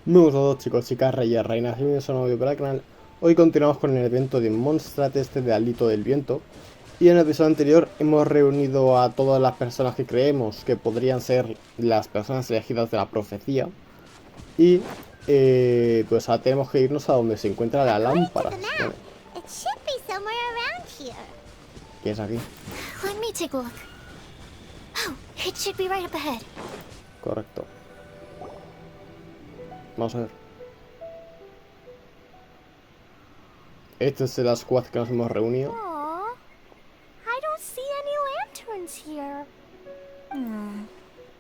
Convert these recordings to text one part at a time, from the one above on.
Muy buenos a todos, chicos, chicas, reyes, reinas, bienvenidos a un nuevo vídeo para el canal. Hoy continuamos con el evento de Monstrat de Hálito del Viento. Y en el episodio anterior hemos reunido a todas las personas que creemos que podrían ser las personas elegidas de la profecía. Y pues ahora tenemos que irnos a donde se encuentra la lámpara. Vale. ¿Qué es aquí? Let me take a look. Oh, it should be right up ahead. Correcto. Vamos a ver. Este es el squad que nos hemos reunido. Aww, I don't see any lanterns here.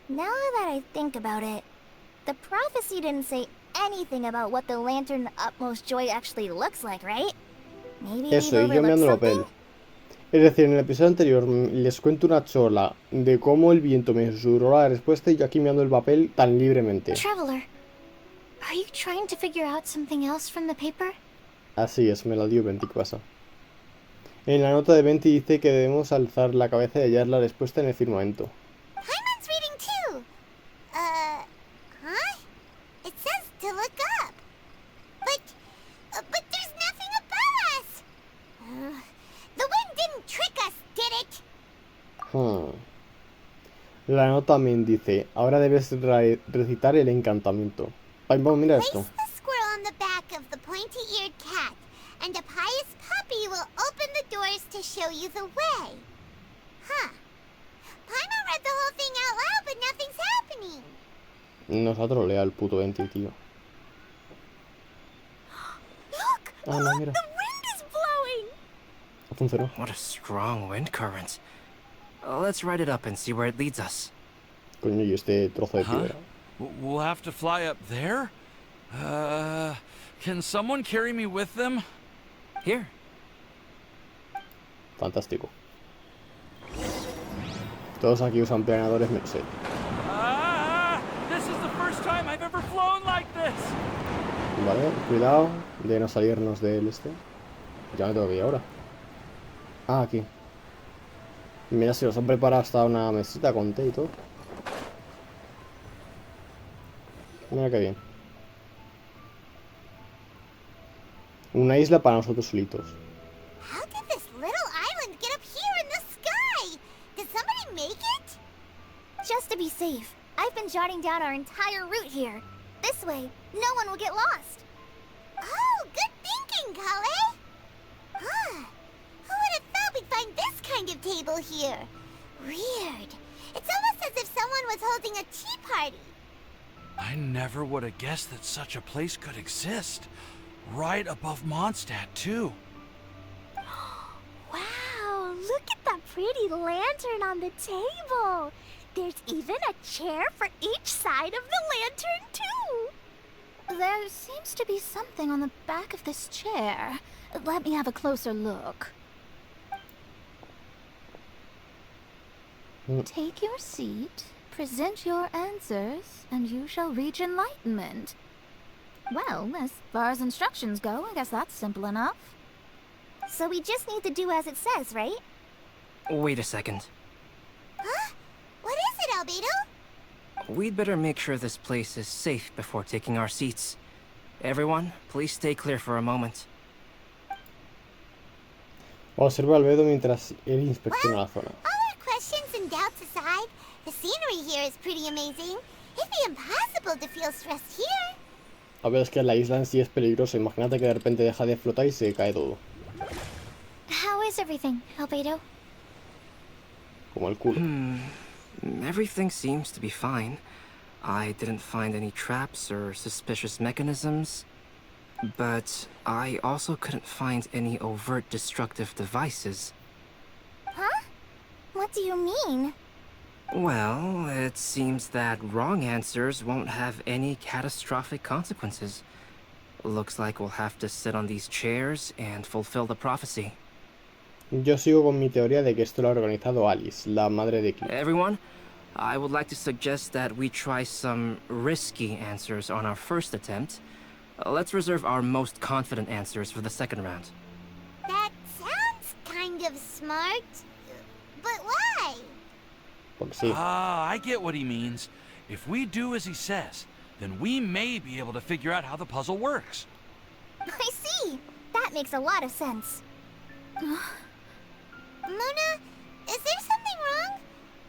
Now that I think about it, the prophecy didn't say anything about what the lantern utmost joy actually looks like, right? Maybe Eso, we've y yo mirando el overlooked papel. something? Es decir, en el episodio anterior les cuento una chola de cómo el viento me susurró la respuesta y yo aquí mirando el papel tan libremente. Traveler, are you trying to figure out something else from the paper? Así es, me la dio Venti, ¿qué pasa? En la nota de Venti dice que debemos alzar la cabeza y hallar la respuesta en el firmamento. Hyman's reading too. Huh? It says to look up. But there's nothing above us. The wind didn't trick us, did it? La nota también dice, ahora debes recitar el encantamiento. Ay, vamos, mira esto. Place the squirrel on the back of the pointy-eared cat, and a pious puppy will open the doors to show you the way. Huh. Paimon read the whole thing out loud, but nothing's happening. Nos ha troleado el puto Venti, tío. Look! Ah, no, mira. The wind is blowing! Funcionó. What a strong wind current. Let's ride it up and see where it leads us. Coño, y este trozo de piedra. We'll have to fly up there? Can someone carry me with them? Here. Fantástico. Todos aquí usan planeadores, me lo sé. This is the first time I've ever flown like this. Vale, cuidado de no salirnos del este. Ya me tengo que ir ahora. Ah, aquí. Mira, si los han preparado hasta una mesita con té y todo. Mira qué bien. Una isla para nosotros solitos. How did this little island get up here in the sky? Did somebody make it? Just to be safe, I've been jotting down our entire route here. This way, no one will get lost. Oh, good thinking, Kale! Huh. Who would have thought we'd find this kind of table here? Weird. It's almost as if someone was holding a tea party. I never would have guessed that such a place could exist. Right above Mondstadt, too. Wow, look at that pretty lantern on the table. There's even a chair for each side of the lantern, too. There seems to be something on the back of this chair. Let me have a closer look. Take your seat, present your answers, and you shall reach enlightenment. Well, as far as instructions go, I guess that's simple enough. So we just need to do as it says, right? Wait a second. Huh? What is it, Albedo? We'd better make sure this place is safe before taking our seats. Everyone, please stay clear for a moment. Observa Albedo mientras él inspecciona la zona. All our questions and doubts aside, the scenery here is pretty amazing. It'd be impossible to feel stressed here. A ver, es que la isla en sí es peligrosa. Imagínate que de repente deja de flotar y se cae todo. How is everything, Albedo? Como el culo. Everything seems to be fine. I didn't find any traps or suspicious mechanisms. But I also couldn't find any overt destructive devices. Huh? What do you mean? Well, it seems that wrong answers won't have any catastrophic consequences. Looks like we'll have to sit on these chairs and fulfill the prophecy. Yo sigo con mi teoría de que esto lo ha organizado Alice, la madre de Cliff. Everyone, I would like to suggest that we try some risky answers on our first attempt. Let's reserve our most confident answers for the second round. That sounds kind of smart. But why? Porque sí. I get what he means. If we do as he says, then we may be able to figure out how the puzzle works. I see. That makes a lot of sense. Mona, is there something wrong?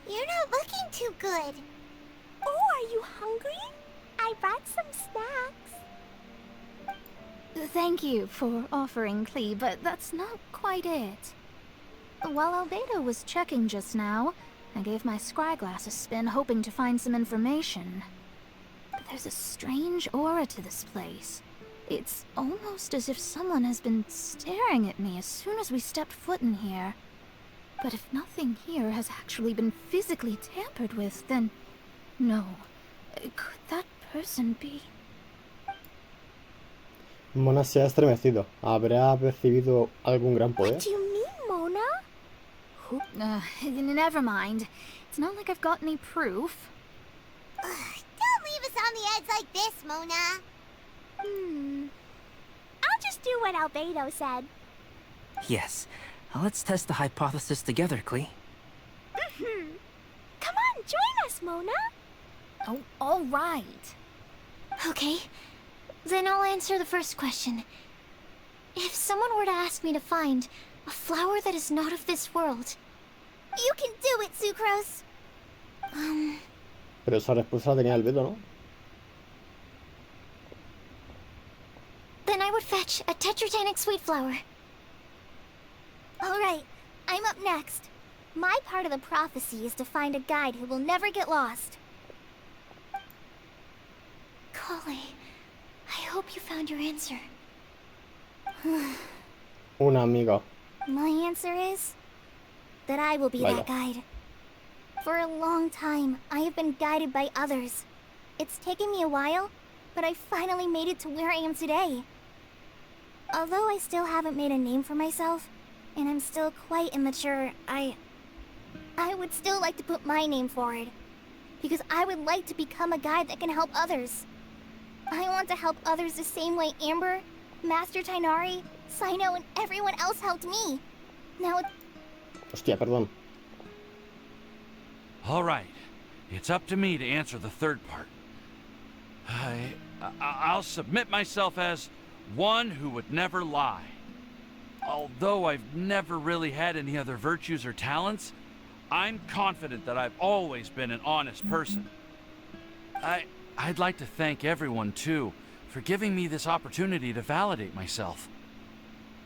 You're not looking too good. Oh, are you hungry? I brought some snacks. Thank you for offering, Klee, but that's not quite it. While Albedo was checking just now, I gave my scryglass a spin hoping to find some information. But there's a strange aura to this place. It's almost as if someone has been staring at me as soon as we stepped foot in here. But if nothing here has actually been physically tampered with, then... no. Could that person be... Mona se ha estremecido. ¿Habrá percibido algún gran poder? What do you mean, Mona? Never mind. It's not like I've got any proof. Don't leave us on the edge like this, Mona. I'll just do what Albedo said. Yes. Let's test the hypothesis together, Klee. Come on, join us, Mona. Oh, all right. Okay, then I'll answer the first question. If someone were to ask me to find a flower that is not of this world, you can do it, Sucrose. Pero esa respuesta la tenía Albedo, ¿no? Then I would fetch a tetratanic sweet flower. Alright, I'm up next. My part of the prophecy is to find a guide who will never get lost. Kale, I hope you found your answer. Una amiga. My answer is that I will be Vaya. that guide. For a long time, I have been guided by others. It's taken me a while, but I finally made it to where I am today. Although I still haven't made a name for myself, and I'm still quite immature, I would still like to put my name forward. Because I would like to become a guide that can help others. I want to help others the same way Amber, Master Tainari, Sino, and everyone else helped me. Now Hostia, perdón. All right, it's up to me to answer the third part. I'll submit myself as one who would never lie. Although I've never really had any other virtues or talents, I'm confident that I've always been an honest person. I'd like to thank everyone, too, for giving me this opportunity to validate myself.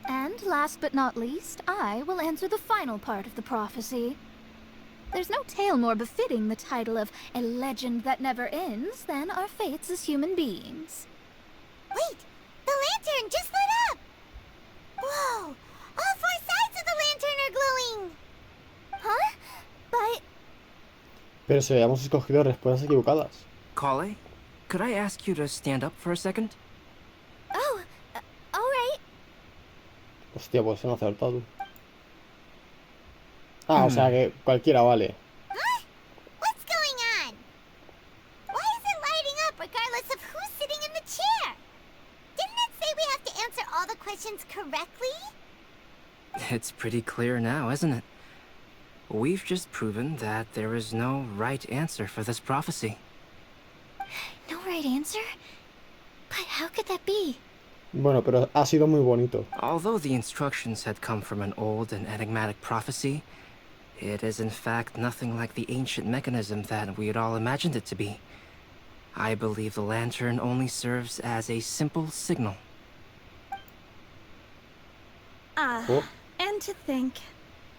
And last but not least, I will answer the final part of the prophecy. There's no tale more befitting the title of a legend that never ends than our fates as human beings. wait! The lantern just lit up! Whoa! All four sides of the lantern are glowing! Huh? But... Pero si habíamos escogido respuestas equivocadas. Kale, could I ask you to stand up for a second? Oh, alright. Hostia, pues no he acertado. Ah, o sea que cualquiera vale. Huh? What's going on? Why is it lighting up regardless of who's sitting in the chair? Didn't it say we have to answer all the questions correctly? It's pretty clear now, isn't it? We've just proven that there is no right answer for this prophecy. No right answer? But how could that be? Bueno, pero ha sido muy bonito. Although the instructions had come from an old and enigmatic prophecy, it is in fact nothing like the ancient mechanism that we had all imagined it to be. I believe the lantern only serves as a simple signal. Oh. And to think,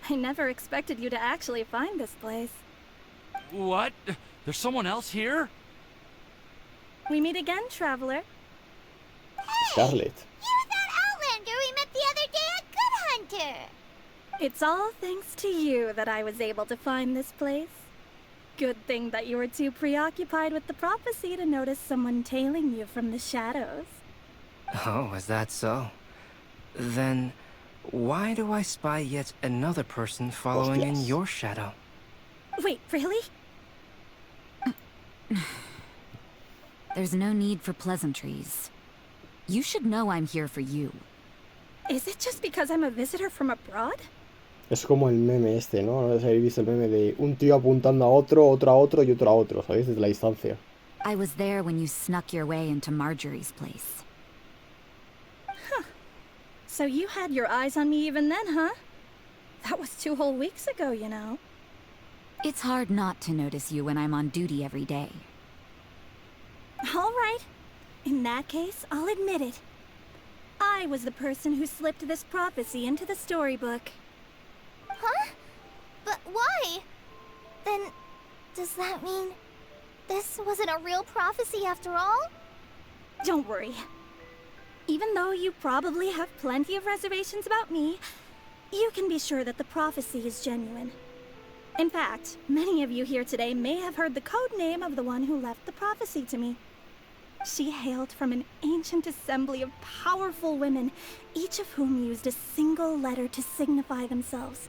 I never expected you to actually find this place. What? There's someone else here? We meet again, traveler. Scarlett. You're that Outlander we met the other day at Good Hunter! It's all thanks to you that I was able to find this place. Good thing that you were too preoccupied with the prophecy to notice someone tailing you from the shadows. Oh, is that so? Then, why do I spy yet another person following in Hostias. your shadow? Wait, really? There's no need for pleasantries. You should know I'm here for you. Is it just because I'm a visitor from abroad? Es como el meme este, ¿no? No sé si habéis visto el meme de un tío apuntando a otro, otro a otro y otro a otro, ¿sabéis? Desde la distancia. I was there when you snuck your way into Marjorie's place. So you had your eyes on me even then, huh? That was 2 whole weeks ago, you know. It's hard not to notice you when I'm on duty every day. All right. In that case, I'll admit it. I was the person who slipped this prophecy into the storybook. Huh? But why? Then, does that mean this wasn't a real prophecy after all? Don't worry. Even though you probably have plenty of reservations about me, you can be sure that the prophecy is genuine. In fact, many of you here today may have heard the code name of the one who left the prophecy to me. She hailed from an ancient assembly of powerful women, each of whom used a single letter to signify themselves.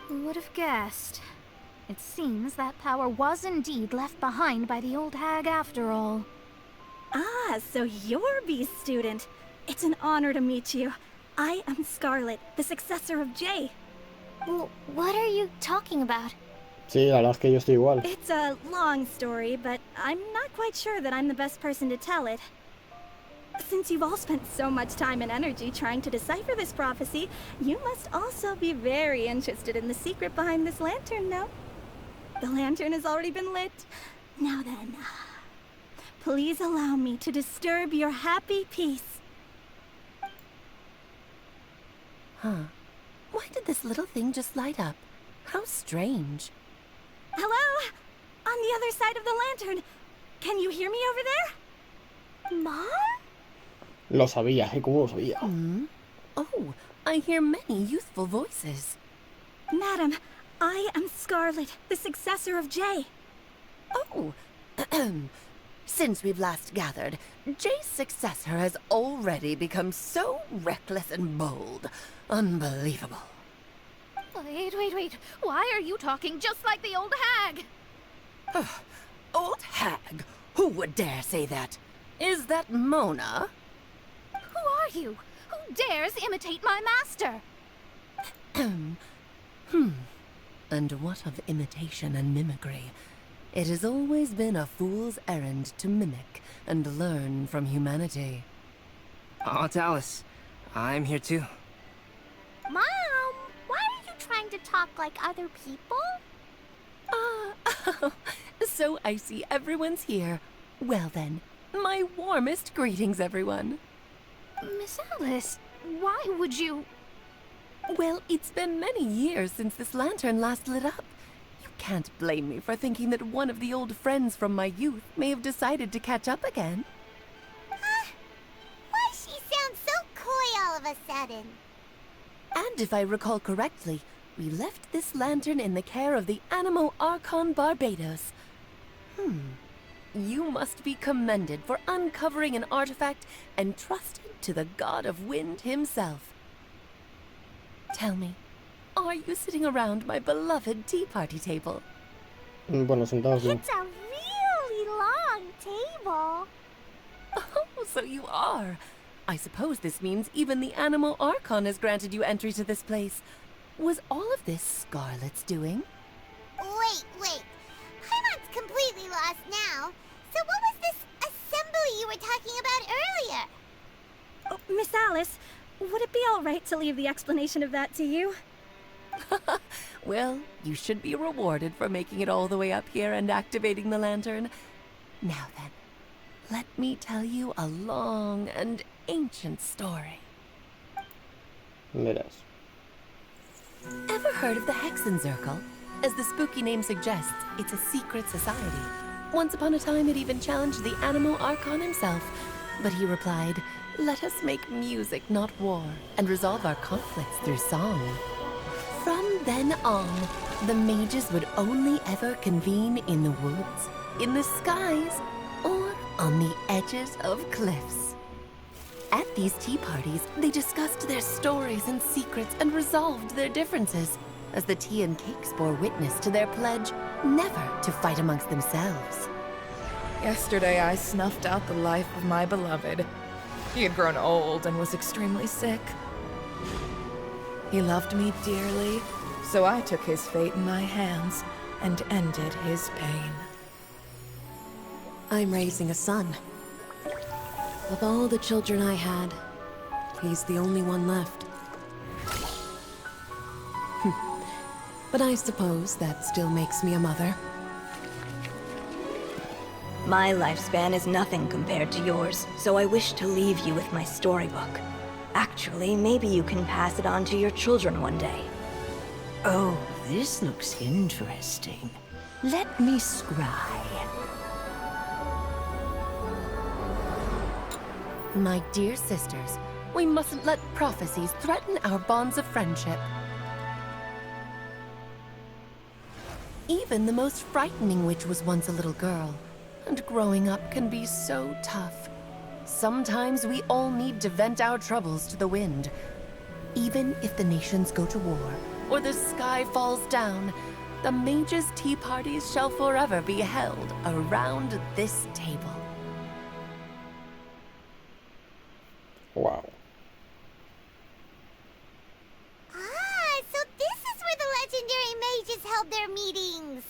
Who would have guessed? It seems that power was indeed left behind by the old hag after all. Ah, so you're B's student. It's an honor to meet you. I am Scarlet, the successor of Jay. Well, what are you talking about? Sí, la verdad es que yo estoy igual. It's a long story, but I'm not quite sure that I'm the best person to tell it. Since you've all spent so much time and energy trying to decipher this prophecy, you must also be very interested in the secret behind this lantern, no? The lantern has already been lit. Now then, please allow me to disturb your happy peace. Huh. Why did this little thing just light up? How strange. Hello? On the other side of the lantern. Can you hear me over there? Mom? Lo sabía, ¿eh? ¿Cómo lo sabía? Oh, I hear many youthful voices. Madam, I am Scarlet, the successor of Jay. Oh, since we've last gathered, Jay's successor has already become so reckless and bold. Unbelievable. Wait. Why are you talking just like the old hag? Old hag? Who would dare say that? Is that Mona? Who are you? Who dares imitate my master? And what of imitation and mimicry? It has always been a fool's errand to mimic and learn from humanity. Oh, it's Alice. I'm here too. Mom, why are you trying to talk like other people? So I see everyone's here. Well then, my warmest greetings, everyone. Miss Alice, why would you... Well, it's been many years since this lantern last lit up. You can't blame me for thinking that one of the old friends from my youth may have decided to catch up again. Why she sounds so coy all of a sudden? And if I recall correctly, we left this lantern in the care of the Animo Archon Barbados. You must be commended for uncovering an artifact entrusted to the god of wind himself. Tell me, are you sitting around my beloved tea party table? Bueno, sentados bien. It's a really long table. Oh, so you are. I suppose this means even the Animo Archon has granted you entry to this place. Was all of this Scarlet's doing? Wait. Paimon's completely lost now. So what was this assembly you were talking about earlier? Oh, Miss Alice, would it be all right to leave the explanation of that to you? Well, you should be rewarded for making it all the way up here and activating the lantern. Now then, let me tell you a long and ancient story. Verás. Ever heard of the Hexenzirkel? As the spooky name suggests, it's a secret society. Once upon a time, it even challenged the Animo Archon himself. But he replied, "Let us make music, not war, and resolve our conflicts through song." From then on, the mages would only ever convene in the woods, in the skies, or on the edges of cliffs. At these tea parties, they discussed their stories and secrets and resolved their differences, as the tea and cakes bore witness to their pledge never to fight amongst themselves. Yesterday I snuffed out the life of my beloved. He had grown old and was extremely sick. He loved me dearly, so I took his fate in my hands and ended his pain. I'm raising a son. Of all the children I had, he's the only one left. But I suppose that still makes me a mother. My lifespan is nothing compared to yours, so I wish to leave you with my storybook. Actually, maybe you can pass it on to your children one day. Oh, this looks interesting. Let me scry. My dear sisters, we mustn't let prophecies threaten our bonds of friendship. Even the most frightening witch was once a little girl, and growing up can be so tough. Sometimes we all need to vent our troubles to the wind. Even if the nations go to war, or the sky falls down, the mages' tea parties shall forever be held around this table. Wow. Ah, so this is where the legendary mages held their meetings.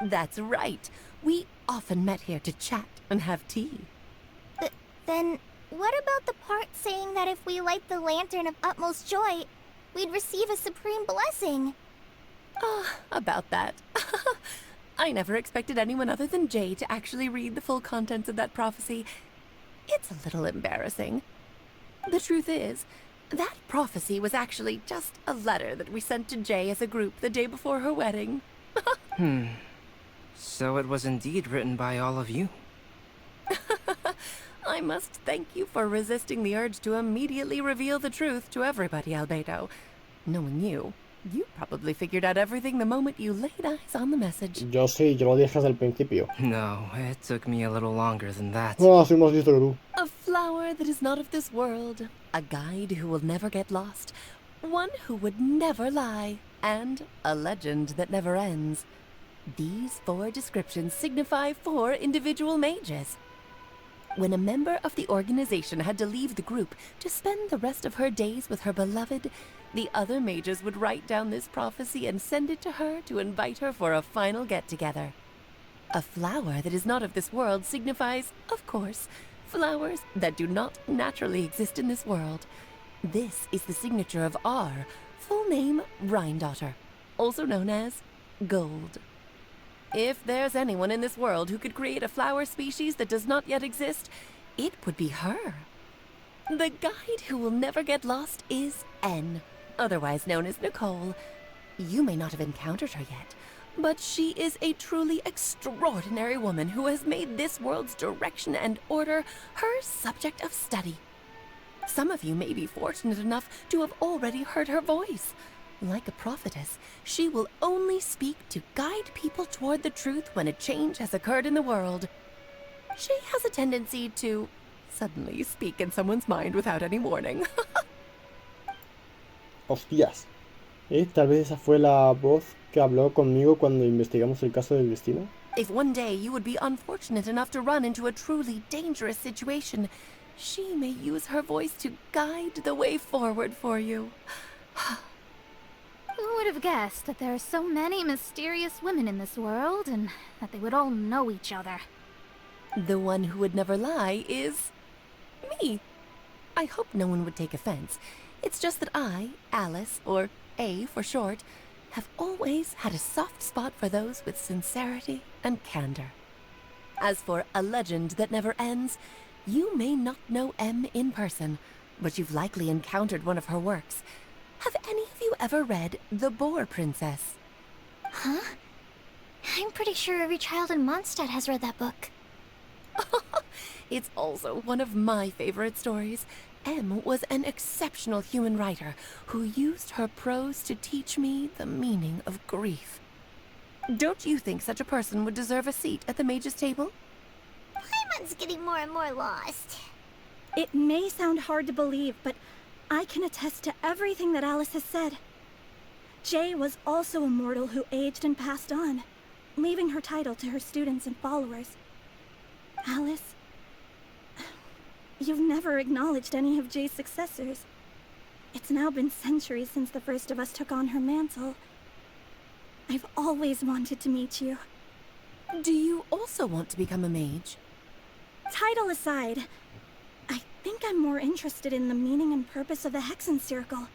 That's right. We often met here to chat and have tea. Then, what about the part saying that if we light the lantern of utmost joy, we'd receive a supreme blessing? About that. I never expected anyone other than Jay to actually read the full contents of that prophecy. It's a little embarrassing. The truth is, that prophecy was actually just a letter that we sent to Jay as a group the day before her wedding. So it was indeed written by all of you. I must thank you for resisting the urge to immediately reveal the truth to everybody, Albedo. Knowing you, you probably figured out everything the moment you laid eyes on the message. Yo sí, yo lo dije desde el principio. No, it took me a little longer than that. Ah, soy más listo que tú. A flower that is not of this world, a guide who will never get lost, one who would never lie, and a legend that never ends. These 4 descriptions signify 4 individual mages. When a member of the organization had to leave the group to spend the rest of her days with her beloved, the other mages would write down this prophecy and send it to her to invite her for a final get-together. A flower that is not of this world signifies, of course, flowers that do not naturally exist in this world. This is the signature of our full name, Rhine-daughter, also known as Gold. If there's anyone in this world who could create a flower species that does not yet exist, it would be her. The guide who will never get lost is N, otherwise known as Nicole. You may not have encountered her yet, but she is a truly extraordinary woman who has made this world's direction and order her subject of study. Some of you may be fortunate enough to have already heard her voice. Like a prophetess, she will only speak to guide people toward the truth when a change has occurred in the world. She has a tendency to suddenly speak in someone's mind without any warning. Hostias. Tal vez esa fue la voz que habló conmigo cuando investigamos el caso del destino. If one day you would be unfortunate enough to run into a truly dangerous situation, she may use her voice to guide the way forward for you. Who would have guessed that there are so many mysterious women in this world, and that they would all know each other? The one who would never lie is me. I hope no one would take offense. It's just that I, Alice, or A for short, have always had a soft spot for those with sincerity and candor. As for a legend that never ends, you may not know M in person, but you've likely encountered one of her works. Have any of you ever read The Boar Princess? Huh? I'm pretty sure every child in Mondstadt has read that book. It's also one of my favorite stories. M was an exceptional human writer who used her prose to teach me the meaning of grief. Don't you think such a person would deserve a seat at the mage's table? Paimon's getting more and more lost. It may sound hard to believe, but I can attest to everything that Alice has said. Jay was also a mortal who aged and passed on, leaving her title to her students and followers. Alice, you've never acknowledged any of Jay's successors. It's now been centuries since the first of us took on her mantle. I've always wanted to meet you. Do you also want to become a mage? Title aside, I think I'm more interested in the meaning and purpose of the Hexen Circle.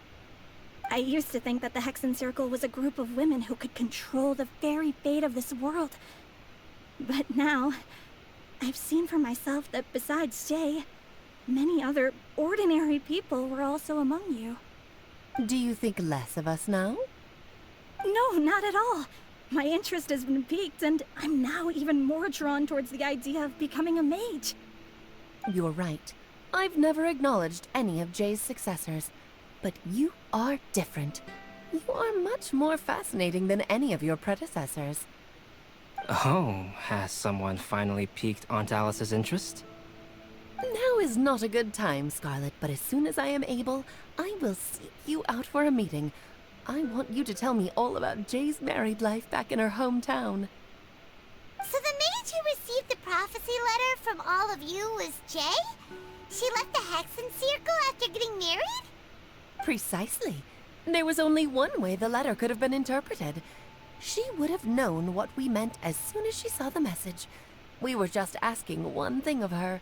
I used to think that the Hexen Circle was a group of women who could control the very fate of this world. But now, I've seen for myself that besides Jay, many other ordinary people were also among you. Do you think less of us now? No, not at all. My interest has been piqued, and I'm now even more drawn towards the idea of becoming a mage. You're right. I've never acknowledged any of Jay's successors, but you are different. You are much more fascinating than any of your predecessors. Oh, has someone finally piqued Aunt Alice's interest? Now is not a good time, Scarlet, but as soon as I am able, I will seek you out for a meeting. I want you to tell me all about Jay's married life back in her hometown. So the mage who received the prophecy letter from all of you was Jay? She left the Hexen Circle after getting married? Precisely. There was only one way the letter could have been interpreted. She would have known what we meant as soon as she saw the message. We were just asking one thing of her.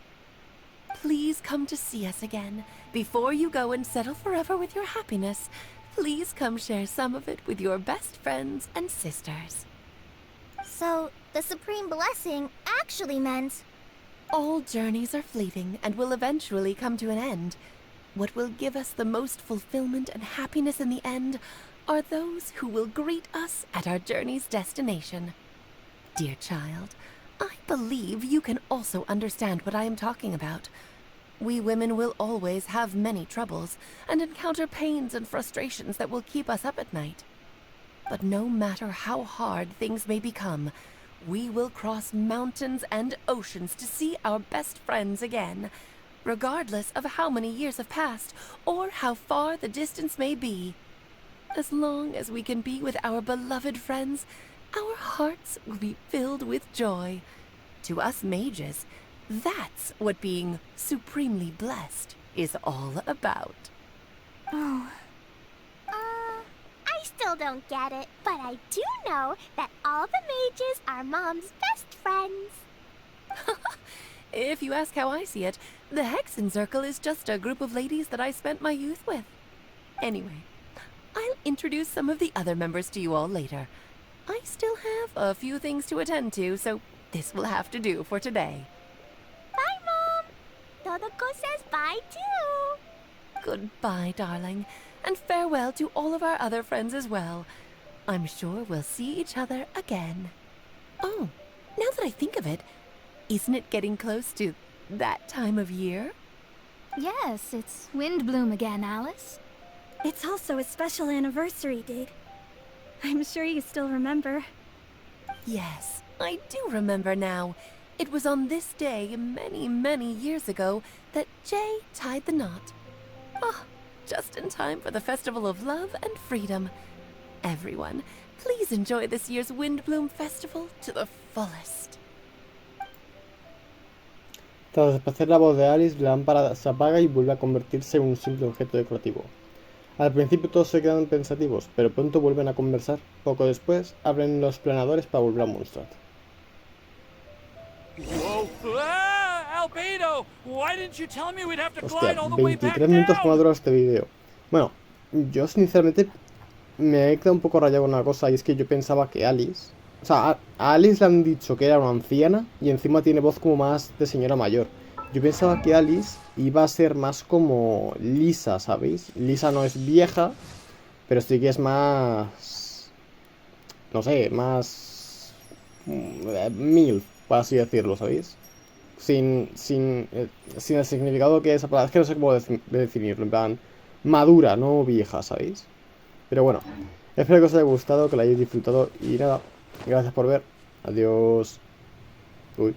Please come to see us again. Before you go and settle forever with your happiness, please come share some of it with your best friends and sisters. So, the Supreme Blessing actually meant... All journeys are fleeting and will eventually come to an end. What will give us the most fulfillment and happiness in the end are those who will greet us at our journey's destination. Dear child, I believe you can also understand what I am talking about. We women will always have many troubles and encounter pains and frustrations that will keep us up at night. But no matter how hard things may become, we will cross mountains and oceans to see our best friends again, regardless of how many years have passed or how far the distance may be. As long as we can be with our beloved friends, our hearts will be filled with joy. To us mages, that's what being supremely blessed is all about. Oh. I still don't get it, but I do know that all the mages are Mom's best friends. If you ask how I see it, the Hexen Circle is just a group of ladies that I spent my youth with. Anyway, I'll introduce some of the other members to you all later. I still have a few things to attend to, so this will have to do for today. Bye, Mom! Todoko says bye, too! Goodbye, darling, and farewell to all of our other friends as well. I'm sure we'll see each other again. Oh, now that I think of it, isn't it getting close to that time of year? Yes, it's Windbloom again, Alice. It's also a special anniversary date. I'm sure you still remember. Yes, I do remember now. It was on this day many, many years ago that Jay tied the knot. Oh, just in time for the Festival of Love and Freedom. Everyone, please enjoy this year's Windbloom Festival to the fullest. Tras desplazar la voz de Alice, la lámpara se apaga y vuelve a convertirse en un simple objeto decorativo. Al principio todos se quedan pensativos, pero pronto vuelven a conversar. Poco después, abren los planadores para volver a Mondstadt. Whoa! Albedo! Why didn't you tell me we'd have to Hostia, glide all the way back 23 minutos como ha down? durado este vídeo. Bueno, yo sinceramente me he quedado un poco rayado con una cosa, y es que yo pensaba que Alice... O sea, a Alice le han dicho que era una anciana y encima tiene voz como más de señora mayor. Yo pensaba que Alice iba a ser más como Lisa, ¿sabéis? Lisa no es vieja, pero sí que es más... No sé, más... MILF, por así decirlo, ¿sabéis? Sin el significado que esa palabra... Es que no sé cómo definirlo, en plan... Madura, no vieja, ¿sabéis? Pero bueno, espero que os haya gustado, que lo hayáis disfrutado y nada... Gracias por ver. Adiós. Uy.